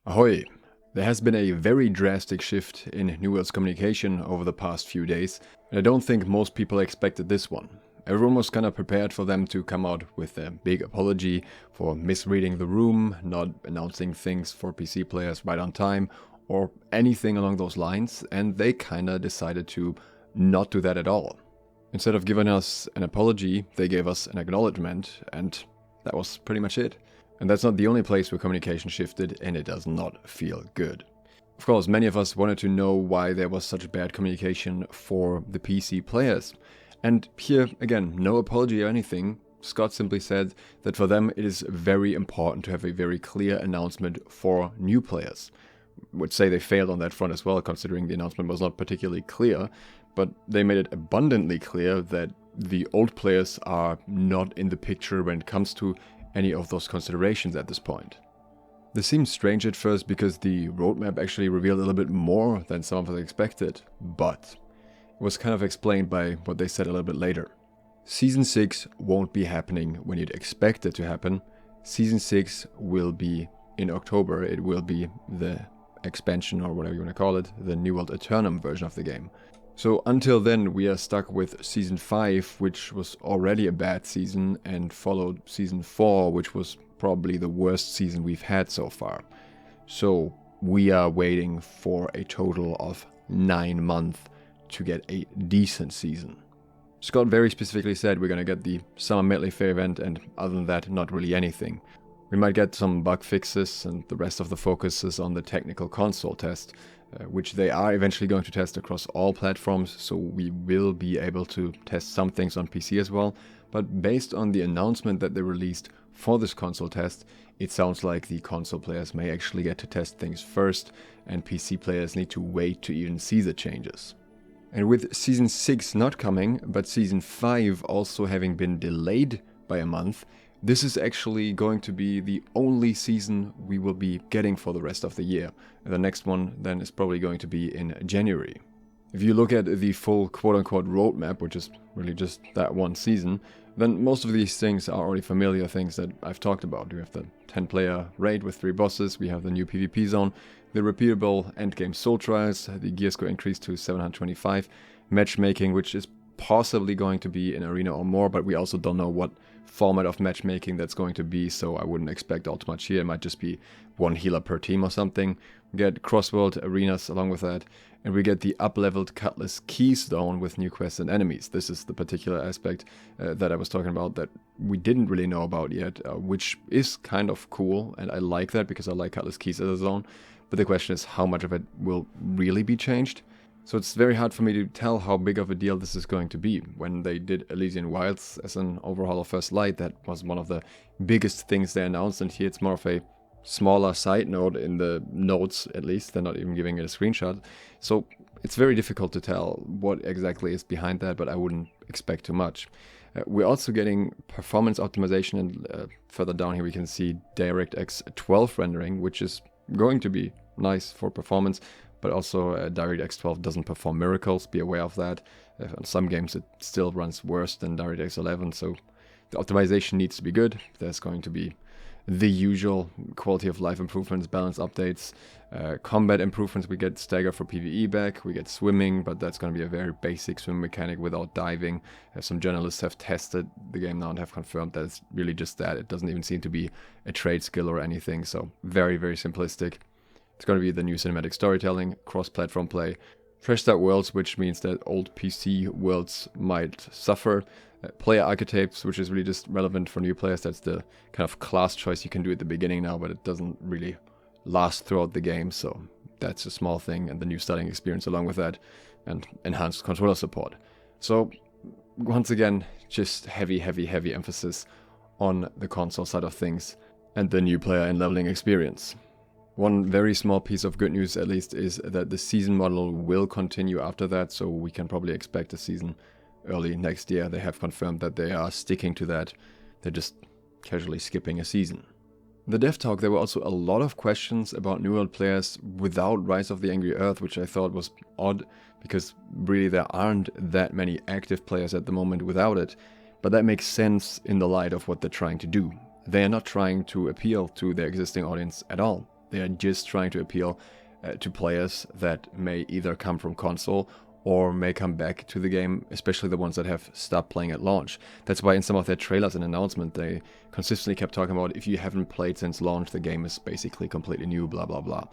Ahoy! There has been a very drastic shift in New World's communication over the past few days, and I don't think most people expected this one. Everyone was kinda prepared for them to come out with a big apology for misreading the room, not announcing things for PC players right on time, or anything along those lines, and they kinda decided to not do that at all. Instead of giving us an apology, they gave us an acknowledgement, and that was pretty much it. And that's not the only place where communication shifted, and it does not feel good. Of course, many of us wanted to know why there was such bad communication for the PC players. And here, again, no apology or anything. Scott simply said that for them it is very important to have a very clear announcement for new players. Would say they failed on that front as well, considering the announcement was not particularly clear, but they made it abundantly clear that the old players are not in the picture when it comes to any of those considerations at this point. This seems strange at first because the roadmap actually revealed a little bit more than some of us expected, but it was kind of explained by what they said a little bit later. Season 6 won't be happening when you'd expect it to happen. Season 6 will be in October. It will be the expansion, or whatever you want to call it, the New World Aeternum version of the game. So until then we are stuck with Season 5, which was already a bad season, and followed Season 4, which was probably the worst season we've had so far. So we are waiting for a total of 9 months to get a decent season. Scott very specifically said we're gonna get the Summer Medley Fair event, and other than that, not really anything. We might get some bug fixes, and the rest of the focus is on the technical console test, which they are eventually going to test across all platforms, so we will be able to test some things on PC as well. But based on the announcement that they released for this console test, it sounds like the console players may actually get to test things first, and PC players need to wait to even see the changes. And with Season 6 not coming, but Season 5 also having been delayed by a month, this is actually going to be the only season we will be getting for the rest of the year. And the next one then is probably going to be in January. If you look at the full quote-unquote roadmap, which is really just that one season, then most of these things are already familiar things that I've talked about. We have the 10-player raid with 3 bosses, we have the new PvP zone, the repeatable endgame soul trials, the gear score increase to 725, matchmaking, which is possibly going to be in arena or more, but we also don't know what format of matchmaking that's going to be, so I wouldn't expect all too much here. It might just be 1 healer per team or something. We get cross-world arenas along with that, and we get the up-leveled Cutlass Keystone with new quests and enemies. This is the particular aspect that I was talking about that we didn't really know about yet, which is kind of cool, and I like that because I like Cutlass Keys as a zone, but the question is how much of it will really be changed. So it's very hard for me to tell how big of a deal this is going to be. When they did Elysian Wilds as an overhaul of First Light, that was one of the biggest things they announced, and here it's more of a smaller side note in the notes, at least. They're not even giving it a screenshot. So it's very difficult to tell what exactly is behind that, but I wouldn't expect too much. We're also getting performance optimization, and further down here we can see DirectX 12 rendering, which is going to be nice for performance. But also DirectX 12 doesn't perform miracles, be aware of that. On some games it still runs worse than DirectX 11, so the optimization needs to be good. There's going to be the usual quality of life improvements, balance updates, combat improvements. We get stagger for PvE back, we get swimming, but that's going to be a very basic swim mechanic without diving. Some journalists have tested the game now and have confirmed that it's really just that. It doesn't even seem to be a trade skill or anything, so very, very simplistic. It's going to be the new cinematic storytelling, cross-platform play, fresh start worlds, which means that old PC worlds might suffer, player archetypes, which is really just relevant for new players. That's the kind of class choice you can do at the beginning now, but it doesn't really last throughout the game, so that's a small thing, and the new starting experience along with that, and enhanced controller support. So once again, just heavy emphasis on the console side of things and the new player and leveling experience. One very small piece of good news, at least, is that the season model will continue after that, so we can probably expect a season early next year. They have confirmed that they are sticking to that. They're just casually skipping a season. The dev talk, there were also a lot of questions about New World players without Rise of the Angry Earth, which I thought was odd, because really there aren't that many active players at the moment without it, but that makes sense in the light of what they're trying to do. They are not trying to appeal to their existing audience at all. They are just trying to appeal to players that may either come from console or may come back to the game, especially the ones that have stopped playing at launch. That's why in some of their trailers and announcements, they consistently kept talking about, if you haven't played since launch, the game is basically completely new, blah, blah, blah.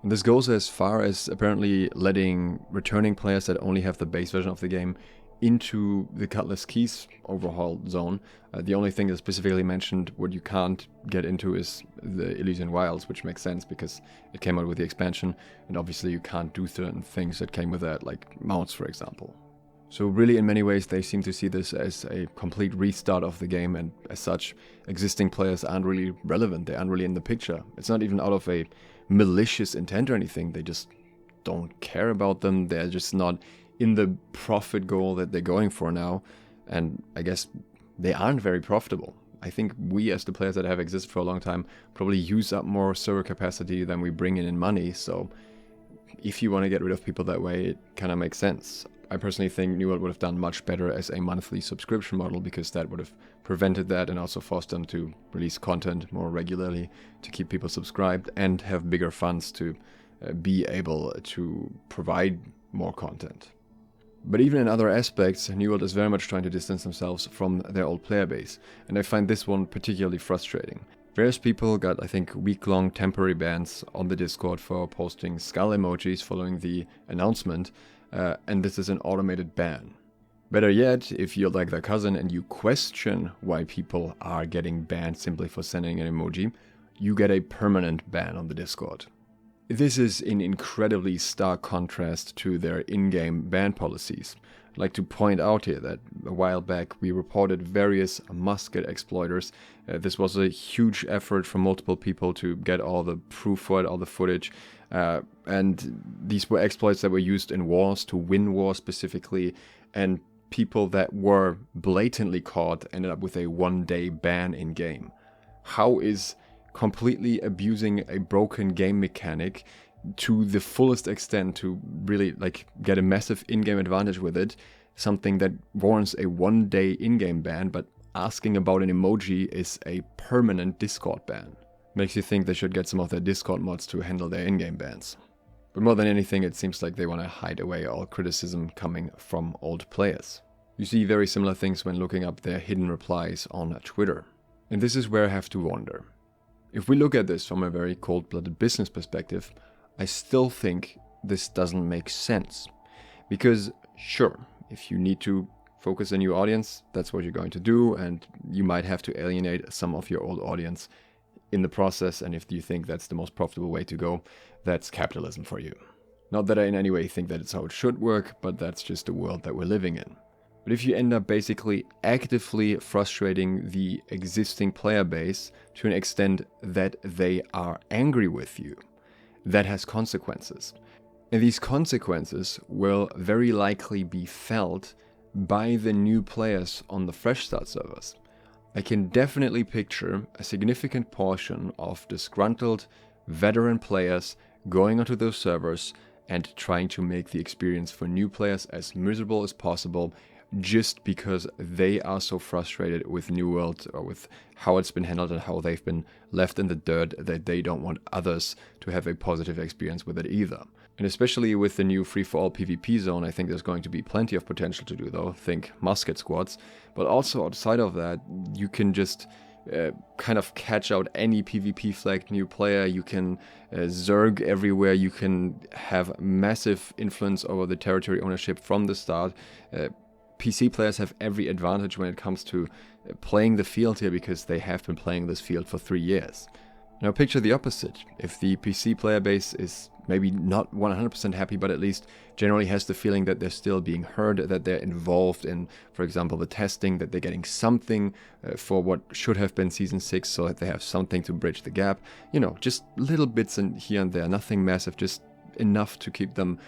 And this goes as far as apparently letting returning players that only have the base version of the game into the Cutlass Keys overhaul zone. The only thing that's specifically mentioned what you can't get into is the Elysian Wilds, which makes sense because it came out with the expansion, and obviously you can't do certain things that came with that, like mounts, for example. So really, in many ways, they seem to see this as a complete restart of the game, and as such, existing players aren't really relevant, they aren't really in the picture. It's not even out of a malicious intent or anything, they just don't care about them, they're just not in the profit goal that they're going for now, and I guess they aren't very profitable. I think we, as the players that have existed for a long time, probably use up more server capacity than we bring in money, so if you want to get rid of people that way, it kind of makes sense. I personally think New World would have done much better as a monthly subscription model, because that would have prevented that and also forced them to release content more regularly to keep people subscribed and have bigger funds to be able to provide more content. But even in other aspects, New World is very much trying to distance themselves from their old player base, and I find this one particularly frustrating. Various people got, I think, week-long temporary bans on the Discord for posting skull emojis following the announcement, and this is an automated ban. Better yet, if you're like their cousin and you question why people are getting banned simply for sending an emoji, you get a permanent ban on the Discord. This is in incredibly stark contrast to their in-game ban policies. I'd like to point out here that a while back we reported various musket exploiters. This was a huge effort from multiple people to get all the proof for it, all the footage. And these were exploits that were used in wars, to win wars specifically, and people that were blatantly caught ended up with a one-day ban in-game. How is completely abusing a broken game mechanic to the fullest extent to really get a massive in-game advantage with it something that warrants a one-day in-game ban, but asking about an emoji is a permanent Discord ban? Makes you think they should get some of their Discord mods to handle their in-game bans. But more than anything, it seems like they want to hide away all criticism coming from old players. You see very similar things when looking up their hidden replies on Twitter. And this is where I have to wonder. If we look at this from a very cold-blooded business perspective, I still think this doesn't make sense. Because, sure, if you need to focus a new audience, that's what you're going to do, and you might have to alienate some of your old audience in the process, and if you think that's the most profitable way to go, that's capitalism for you. Not that I in any way think that it's how it should work, but that's just the world that we're living in. But if you end up basically actively frustrating the existing player base to an extent that they are angry with you, that has consequences. And these consequences will very likely be felt by the new players on the Fresh Start servers. I can definitely picture a significant portion of disgruntled veteran players going onto those servers and trying to make the experience for new players as miserable as possible, just because they are so frustrated with New World or with how it's been handled and how they've been left in the dirt that they don't want others to have a positive experience with it either. And especially with the new free-for-all PvP zone, I think there's going to be plenty of potential to do though. Think musket squads. But also outside of that, you can just kind of catch out any PvP flagged new player. You can zerg everywhere. You can have massive influence over the territory ownership from the start. PC players have every advantage when it comes to playing the field here because they have been playing this field for 3 years. Now picture the opposite. If the PC player base is maybe not 100% happy, but at least generally has the feeling that they're still being heard, that they're involved in, for example, the testing, that they're getting something for what should have been Season 6 so that they have something to bridge the gap. You know, just little bits in here and there, nothing massive, just enough to keep them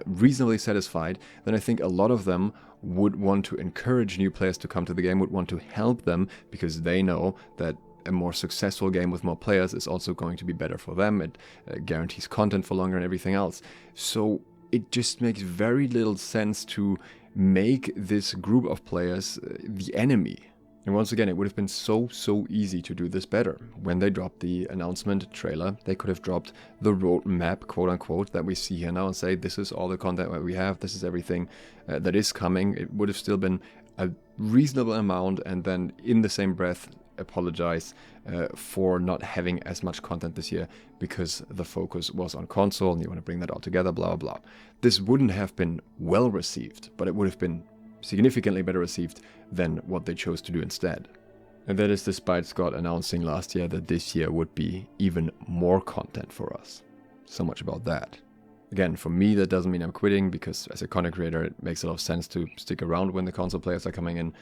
reasonably satisfied, then I think a lot of them would want to encourage new players to come to the game, would want to help them because they know that a more successful game with more players is also going to be better for them. It guarantees content for longer and everything else. So it just makes very little sense to make this group of players the enemy. And once again, it would have been so easy to do this better. When they dropped the announcement trailer, they could have dropped the roadmap, quote unquote, that we see here now and say, this is all the content that we have, this is everything that is coming. It would have still been a reasonable amount, and then in the same breath apologize for not having as much content this year because the focus was on console and you want to bring that all together, blah, blah, blah. This wouldn't have been well received, but it would have been significantly better received than what they chose to do instead. And that is despite Scott announcing last year that this year would be even more content for us. So much about that. Again, for me, that doesn't mean I'm quitting, because as a content creator, it makes a lot of sense to stick around when the console players are coming in,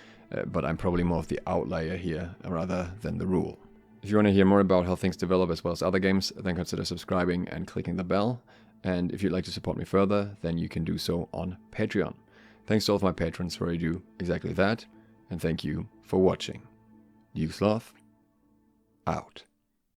but I'm probably more of the outlier here rather than the rule. If you want to hear more about how things develop as well as other games, then consider subscribing and clicking the bell. And if you'd like to support me further, then you can do so on Patreon. Thanks to all of my patrons for do exactly that, and thank you for watching. SLOTH, out.